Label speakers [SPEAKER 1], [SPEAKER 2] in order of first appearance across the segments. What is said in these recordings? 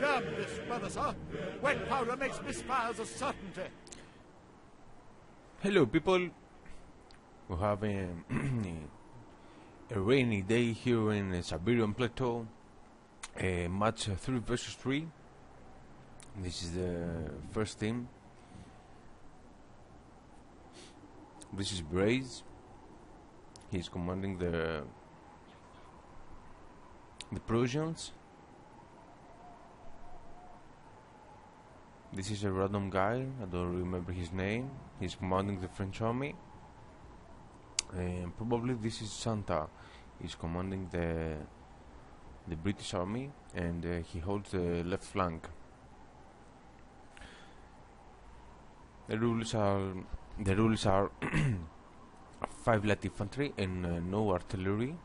[SPEAKER 1] Damn this weather, sir. Wet powder makes misfires a certainty.
[SPEAKER 2] Hello people, we have a rainy day here in the Siberian plateau, a match 3 versus 3. This is the first team. This is Braze. He's commanding the Prussians. This is a random guy, I don't remember his name. He's commanding the French army. And probably this is Santa. He's commanding the British army, and he holds the left flank. The rules are 5 light infantry and no artillery.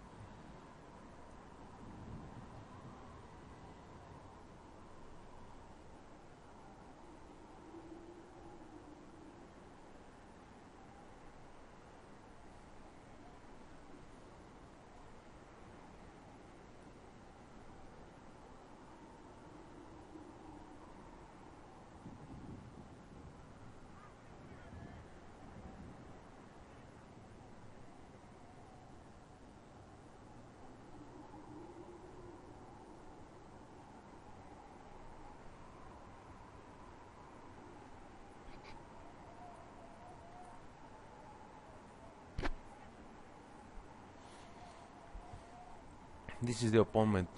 [SPEAKER 2] This is the opponent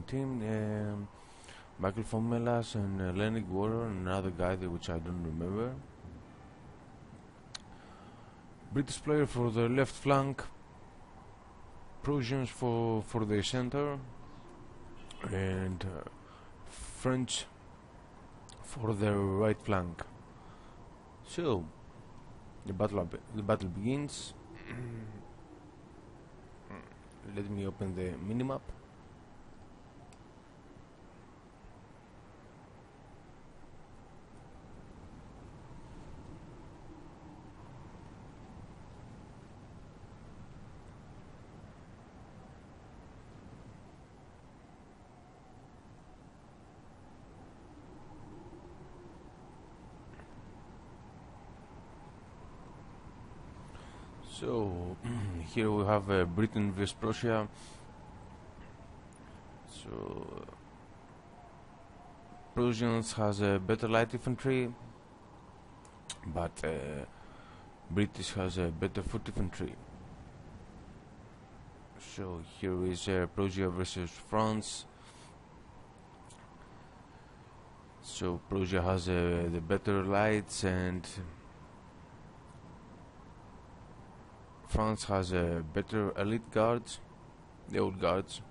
[SPEAKER 2] team. Michael Fomelas and Leonid Warrior and another guy which I don't remember. British player for the left flank, Prussians for the center, and French for the right flank. So the battle begins. Let me open the minimap. So here we have Britain vs Prussia. So Prussians has a better light infantry, but British has a better foot infantry. So here is Prussia versus France. So Prussia has the better lights, and France has a better elite guards, the old guards,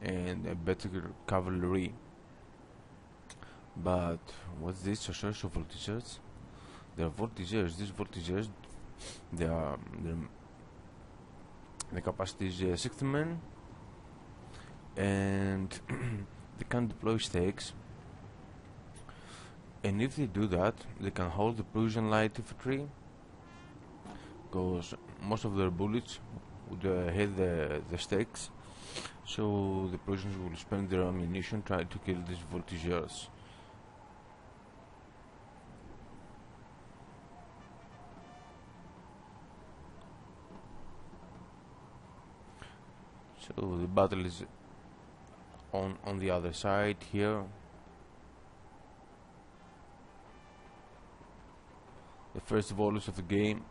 [SPEAKER 2] and a better cavalry. But what's this? A source of voltigeurs? They are voltigeurs. These voltigeurs, the capacity is 60 men, and they can deploy stakes. And if they do that, they can hold the Prussian light infantry, because most of their bullets would hit the stakes. So the Prussians will spend their ammunition trying to kill these voltigeurs. So the battle is on the other side here. The first volleys of the game.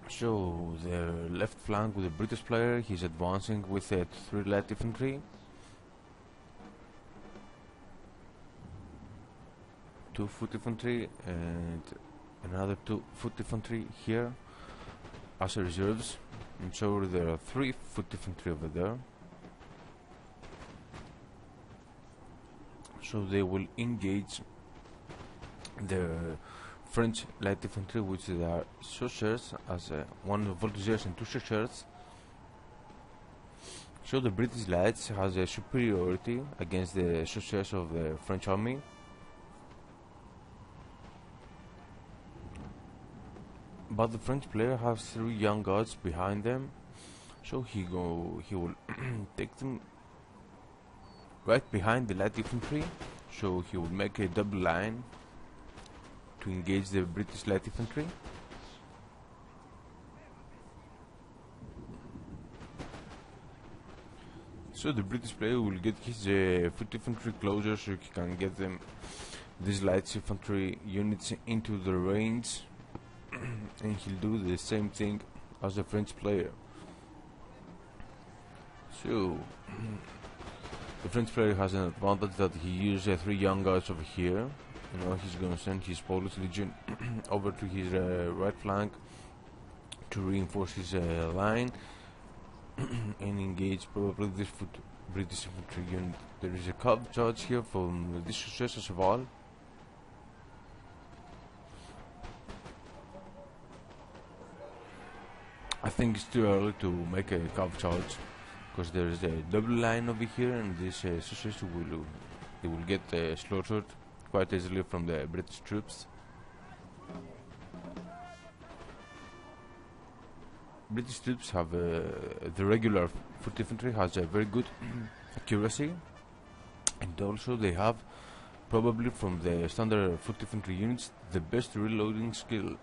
[SPEAKER 2] So the left flank with the British player, he's advancing with 3 light infantry, 2 foot infantry, and another 2 foot infantry here as reserves. And so there are 3 foot infantry over there. So they will engage the French light infantry, which are chasseurs, as 1 voltigeurs and 2 chasseurs. So the British lights has a superiority against the chasseurs of the French army. but the French player has 3 young guards behind them, so he will take them right behind the light infantry, so he will make a double line to engage the British light infantry. So the British player will get his foot infantry closer, so he can get them these light infantry units into the range, and he'll do the same thing as the French player. So the French player has an advantage that he uses 3 young guards over here. You know, he's gonna send his Polish legion over to his right flank to reinforce his line and engage probably this British infantry unit. There is a cav charge here from this successor Cheval. I think it's too early to make a cav charge, because there is a double line over here, and this successor will get slaughtered quite easily from the British troops. British troops have the regular foot infantry has a very good accuracy, and also they have probably from the standard foot infantry units the best reloading skill.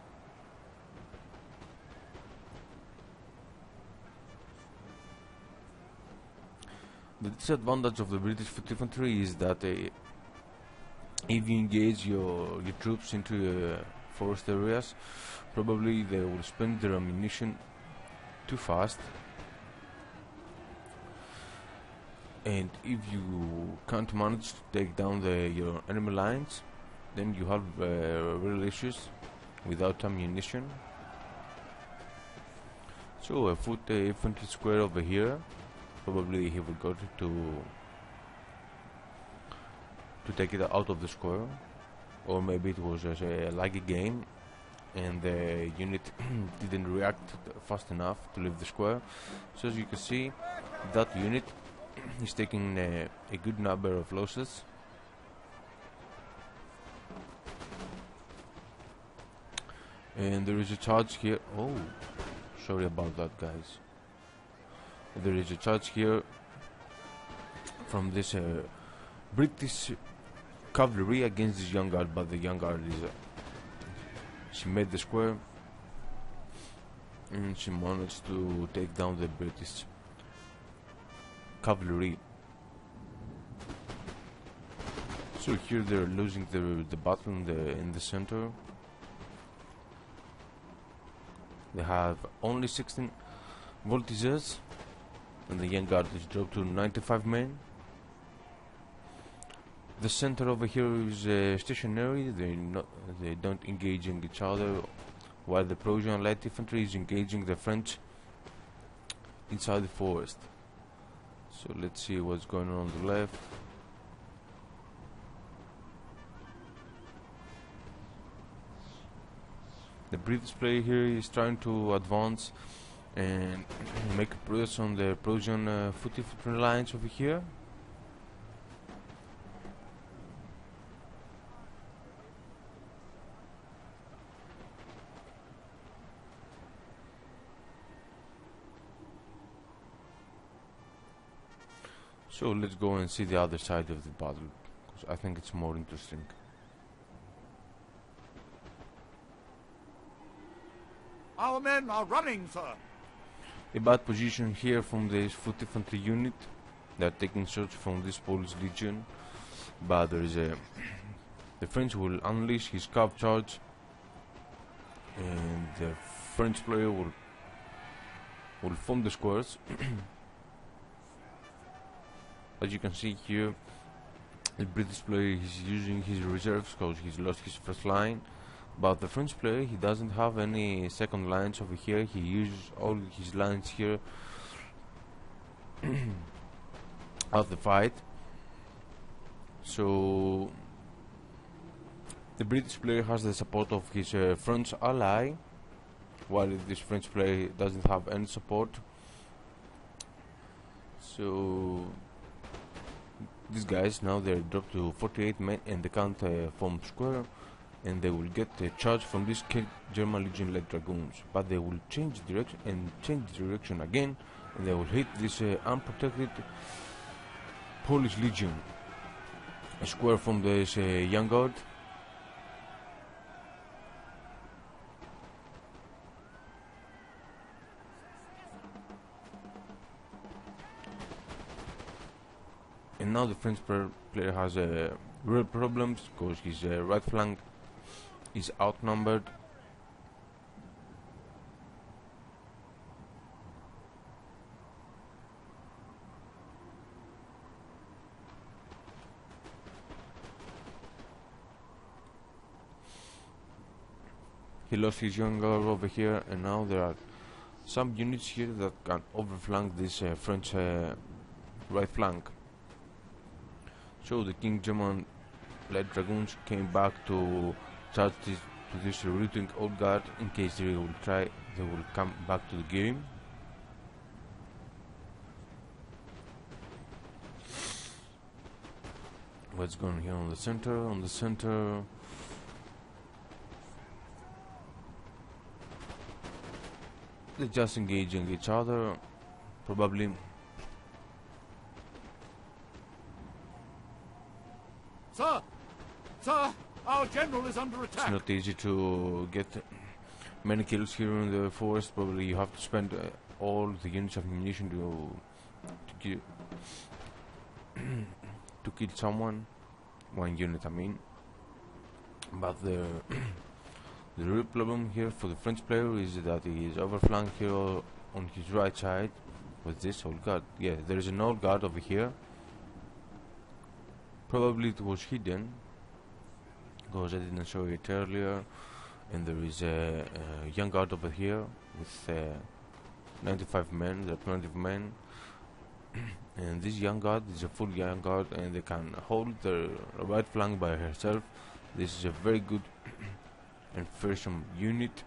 [SPEAKER 2] The disadvantage of the British foot infantry is that if you engage your troops into forest areas, probably they will spend their ammunition too fast, and if you can't manage to take down your enemy lines, then you have real issues without ammunition. So a foot infantry square over here, probably he will go to take it out of the square, or maybe it was a laggy game and the unit didn't react fast enough to leave the square. So as you can see, that unit is taking a good number of losses. And there is a charge here. Oh, sorry about that, guys. There is a charge here from this British cavalry against this young guard, but the young guard is she made the square and she managed to take down the British cavalry. So here they're losing the battle in the center. They have only 16 voltigeurs, and the young guard is dropped to 95 men. The center over here is stationary. They don't engage in each other, while the Prussian light infantry is engaging the French inside the forest. So let's see what's going on the left. The British player here is trying to advance and make a press on the Prussian foot infantry lines over here. So let's go and see the other side of the battle, because I think it's more interesting.
[SPEAKER 1] Our men are running, sir.
[SPEAKER 2] A bad position here from this foot infantry unit. They are taking shots from this Polish legion, but there is the French will unleash his cav charge, and the French player will form the squares. As you can see here, the British player is using his reserves because he's lost his first line, but the French player, he doesn't have any second lines over here. He uses all his lines here of the fight. So the British player has the support of his French ally, while this French player doesn't have any support. So these guys now they're dropped to 48 men and they can't form square, and they will get a charge from these German Legion light dragoons, but they will change direction and change direction again, and they will hit this unprotected Polish Legion. A square from this young guard. And now the French player has real problems because his right flank is outnumbered. He lost his young guard over here, and now there are some units here that can overflank this French right flank. So the King German light dragoons came back to charge this retreating old guard in case they will come back to the game. What's going on here on the center? On the center, they're just engaging each other, probably.
[SPEAKER 1] Sir, our general is under attack.
[SPEAKER 2] It's not easy to get many kills here in the forest. Probably you have to spend all the units of ammunition to kill someone, one unit I mean. But the real problem here for the French player is that he is overflanked here on his right side with this old guard. Yeah, there is an old guard over here. Probably it was hidden because I didn't show it earlier, and there is a young guard over here with 95 men. There are plenty of men, and this young guard is a full young guard, and they can hold the right flank by herself. This is a very good and fearsome unit,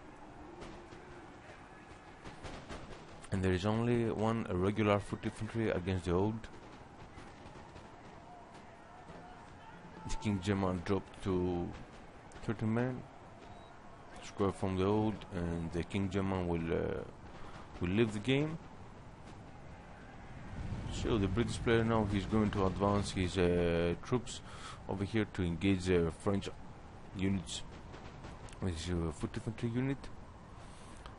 [SPEAKER 2] and there is only one regular foot infantry against the old. The King German dropped to 30 men, square from the old, and the King German will leave the game. So the British player now, he's going to advance his troops over here to engage the French units with his foot infantry unit.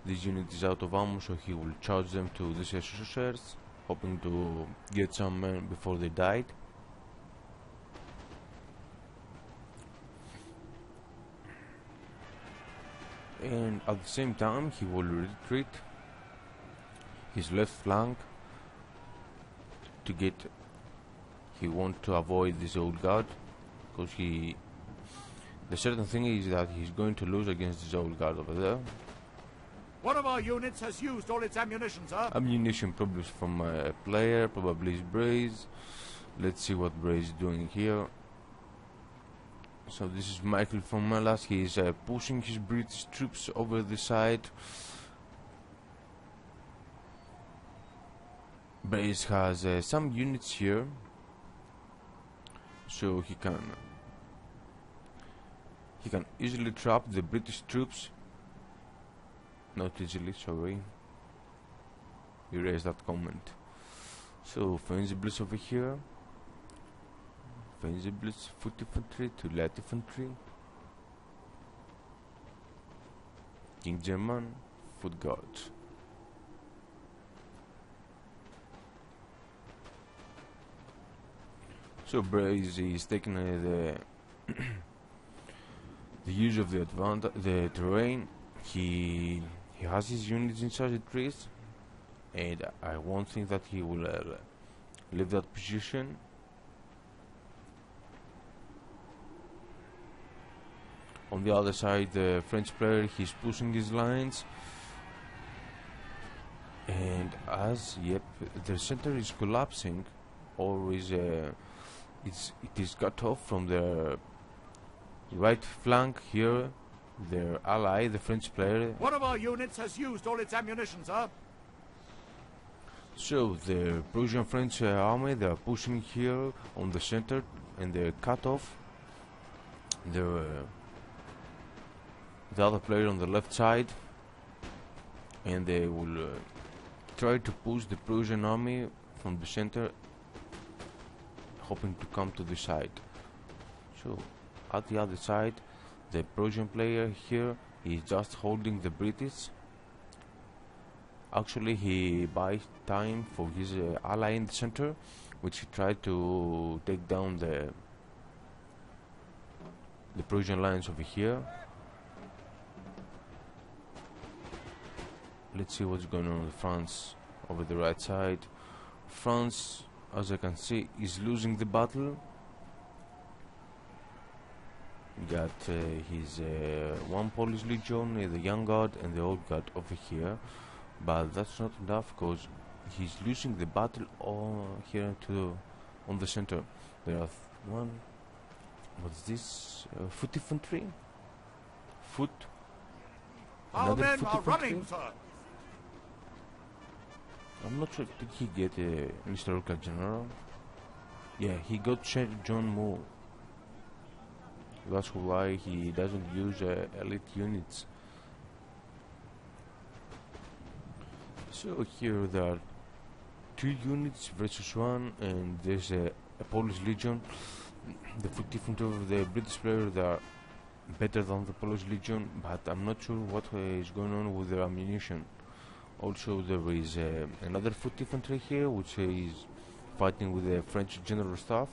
[SPEAKER 2] This unit is out of ammo, so he will charge them to these chasseurs, hoping to get some men before they died. And at the same time he will retreat his left flank to get. He wants to avoid this old guard because the certain thing is that he's going to lose against this old guard over there.
[SPEAKER 1] One of our units has used all its ammunition, sir.
[SPEAKER 2] Ammunition probably from a player, probably is Braze. Let's see what Braze is doing here. So this is Michael from Melas. He is pushing his British troops over the side. Brace has some units here, so he can easily trap the British troops. Not easily, sorry. Erase that comment. So Fenceblis over here. Fenceblis, foot infantry to light infantry. King German, foot guards. So Braze is taking the use of the terrain. He has his units inside the trees, and I won't think that he will leave that position. On the other side, the French player, he's pushing his lines, and the center is collapsing, or it is cut off from the right flank here. Their ally, the French player.
[SPEAKER 1] One of our units has used all its ammunition, sir.
[SPEAKER 2] So the Prussian French army, they are pushing here on the center, and they're cut off. the other player on the left side, and they will try to push the Prussian army from the center, hoping to come to the side. So at the other side, the Prussian player here is just holding the British. Actually, he buys time for his ally in the center, which he tried to take down the Prussian lines over here. Let's see what's going on with France over the right side. France, as I can see, is losing the battle. Got his one Polish Legion, the Young Guard and the Old Guard over here, but that's not enough because he's losing the battle here on the center. There are what's this? Foot infantry? Foot?
[SPEAKER 1] Our
[SPEAKER 2] Another
[SPEAKER 1] men
[SPEAKER 2] foot
[SPEAKER 1] are
[SPEAKER 2] infantry?
[SPEAKER 1] running, sir.
[SPEAKER 2] I'm not sure, did he get an historical general? Yeah, he got John Moore. That's why he doesn't use elite units. So here there are 2 units versus 1, and there's a Polish Legion. The foot infantry of the British player, they are better than the Polish Legion, but I'm not sure what is going on with their ammunition. Also, there is another foot infantry here, which is fighting with the French general staff.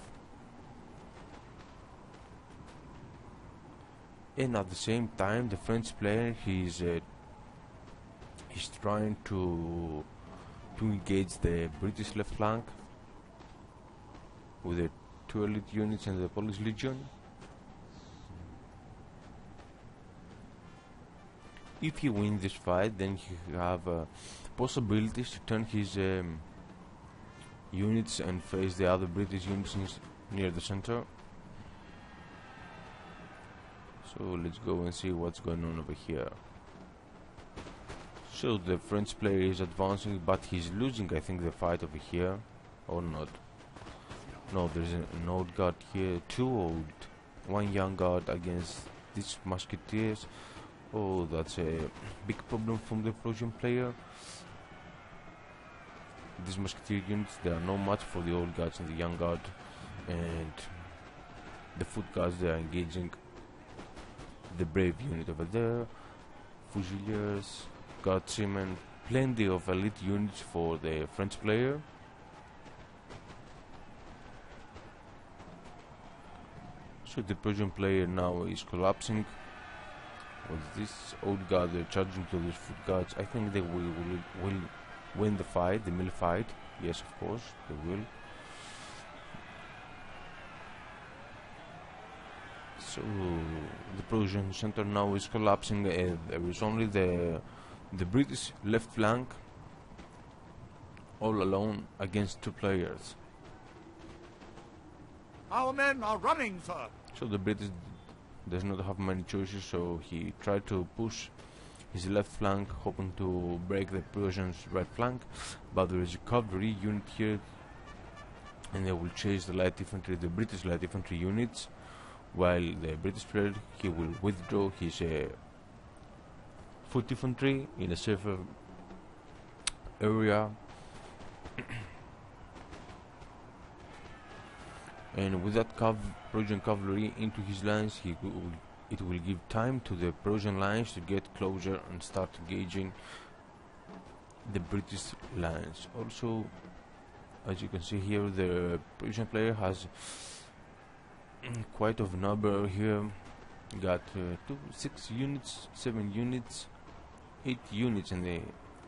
[SPEAKER 2] And at the same time, the French player, he's trying to engage the British left flank with the 2 elite units and the Polish Legion. If he wins this fight, then he have possibilities to turn his units and face the other British units near the center. So let's go and see what's going on over here. So the French player is advancing, but he's losing, I think, the fight over here, or not. No, there's an old guard here, 2 old, 1 young guard against these musketeers. Oh, that's a big problem from the Prussian player. These musketeer units, they are no match for the old guards and the young guard, and the foot guards, they are engaging the brave unit over there. Fusiliers, guardsmen, plenty of elite units for the French player. So the Prussian player now is collapsing. With this old guard, they're charging to these foot guards. I think they will win the fight, the middle fight. Yes, of course, they will. So the Prussian center now is collapsing. There is only the British left flank all alone against 2 players.
[SPEAKER 1] Our men are running, sir.
[SPEAKER 2] So the British does not have many choices, so he tried to push his left flank, hoping to break the Prussians' right flank, but there is a cavalry unit here, and they will chase the light infantry, the British light infantry units, while the British player, he will withdraw his foot infantry in a safer area. And with that Prussian cavalry into his lines, it will give time to the Prussian lines to get closer and start engaging the British lines. Also, as you can see here, the Prussian player has quite a number here. Got 6 units, 7 units, 8 units, and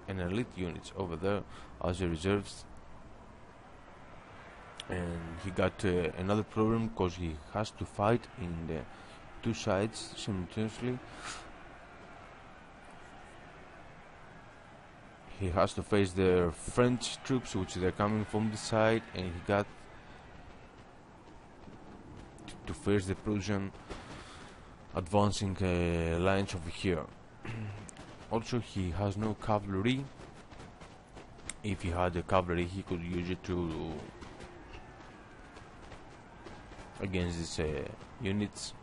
[SPEAKER 2] elite units over there as a reserves. And he got another problem because he has to fight in the 2 sides simultaneously. He has to face the French troops, which they're coming from the side, and he got to face the Prussian advancing lines over here. Also, he has no cavalry. If he had a cavalry, he could use it to against these units.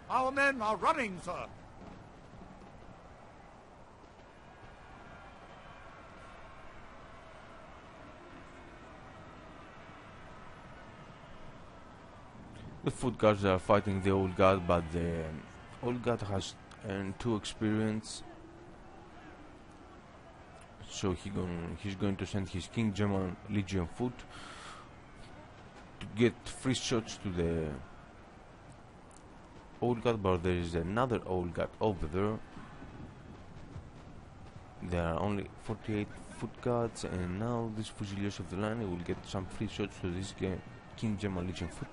[SPEAKER 1] Our men are running, sir.
[SPEAKER 2] The foot guards are fighting the old guard, but the old guard has too experience, so he's going to send his King German Legion foot to get free shots to the old guard, but there is another old guard over there. There are only 48 foot guards, and now these Fusiliers of the line will get some free shots to this King German Legion foot.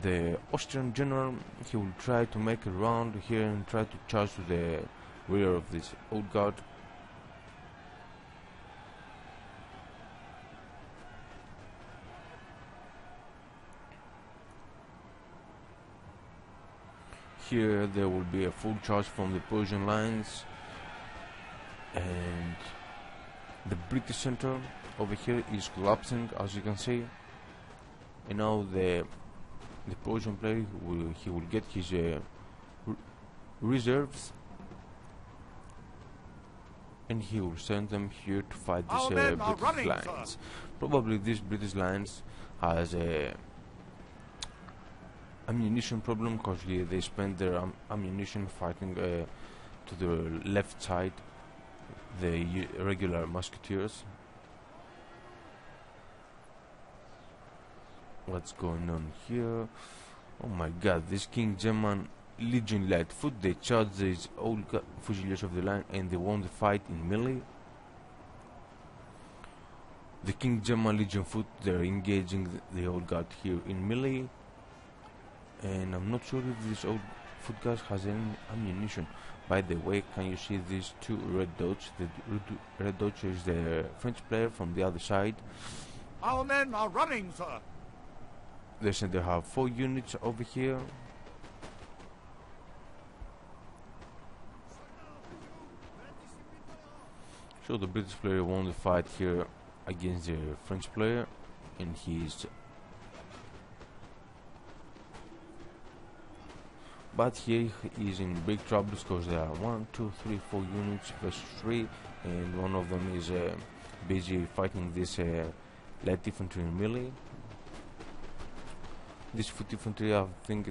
[SPEAKER 2] The Austrian general, he will try to make a round here and try to charge to the rear of this old guard. Here there will be a full charge from the Persian lines, and the British center over here is collapsing, as you can see. And now the Persian player will get his reserves, and he will send them here to fight these British lines. Probably these British lines has a ammunition problem, because they spend their ammunition fighting to the left side, the regular musketeers. What's going on here? Oh my god, this King German Legion light foot, they charge these old Fusiliers of the line and they won the fight in melee. The King German Legion foot, they're engaging the old guard here in melee, and I'm not sure if this old foot guard has any ammunition. By the way, can you see these two red dots? The red dot is the French player from the other side.
[SPEAKER 1] Our men are running, sir.
[SPEAKER 2] They have 4 units over here. So the British player won the fight here against the French player, and but here he is in big troubles, because there are 1, 2, 3, 4 units versus 3, and one of them is busy fighting this light infantry in melee. This foot infantry, I think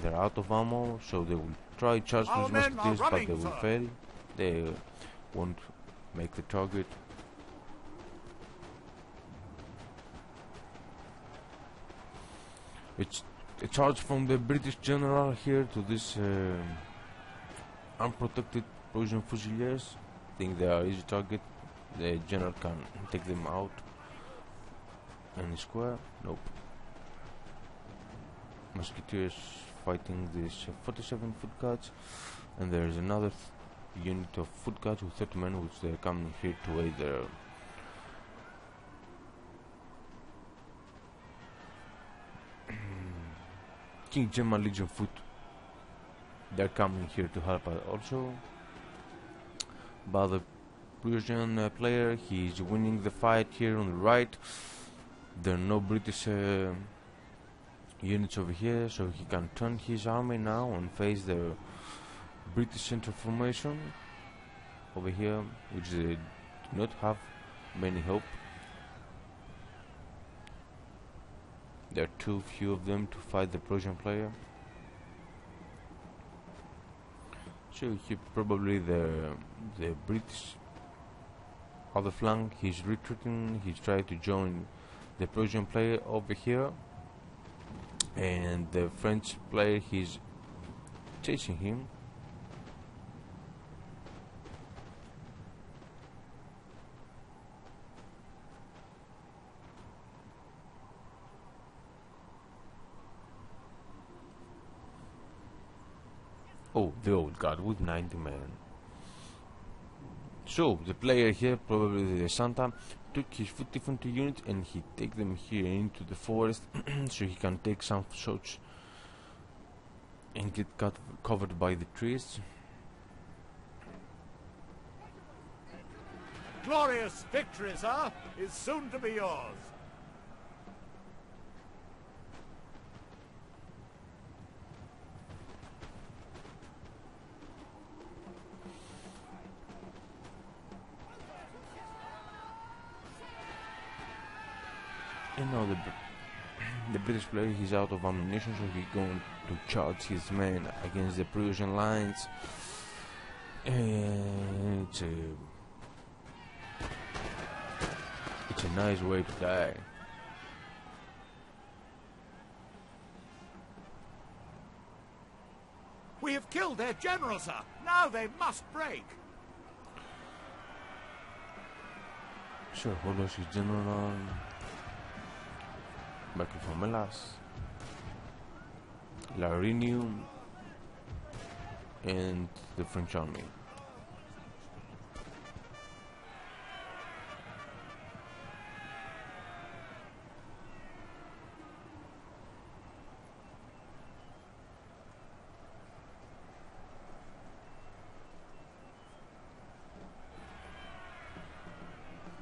[SPEAKER 2] they're out of ammo, so they will try charge those musketeers, but they will fail. They won't make the target. It's a charge from the British general here to this unprotected Persian Fusiliers. I think they are easy target. The general can take them out. Any square? Nope. Musketeers fighting these 47 foot guards, and there is another unit of foot guards with 30 men, which they're coming here to aid their King German Legion foot. They're coming here to help us also. But the Persian player, he's winning the fight here on the right. There are no British units over here, so he can turn his army now and face the British center formation over here, which they do not have many hope. There are too few of them to fight the Persian player, so he probably the British other flank, he's retreating. He's trying to join the Persian player over here, and the French player, he's chasing him. Oh, the old guard with 90 men. So the player here, probably the Santa, took his foot infantry units and he take them here into the forest so he can take some shots and get covered by the trees.
[SPEAKER 1] Glorious victory, sir, is soon to be yours.
[SPEAKER 2] Now the British player, he's out of ammunition, so he's going to charge his men against the Prussian lines. And it's a nice way to die.
[SPEAKER 1] We have killed their general, sir. Now they must break.
[SPEAKER 2] Sure, Holos is general. Back from Melas, Larinium, and the French army.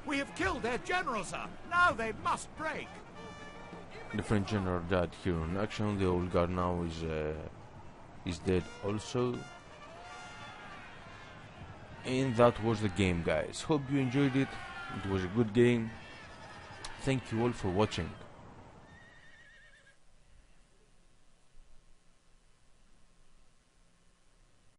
[SPEAKER 1] We have killed their general, sir. Now they must break.
[SPEAKER 2] The French general died here in action. The old guard now is dead also. And that was the game, guys. Hope you enjoyed it. It was a good game. Thank you all for watching.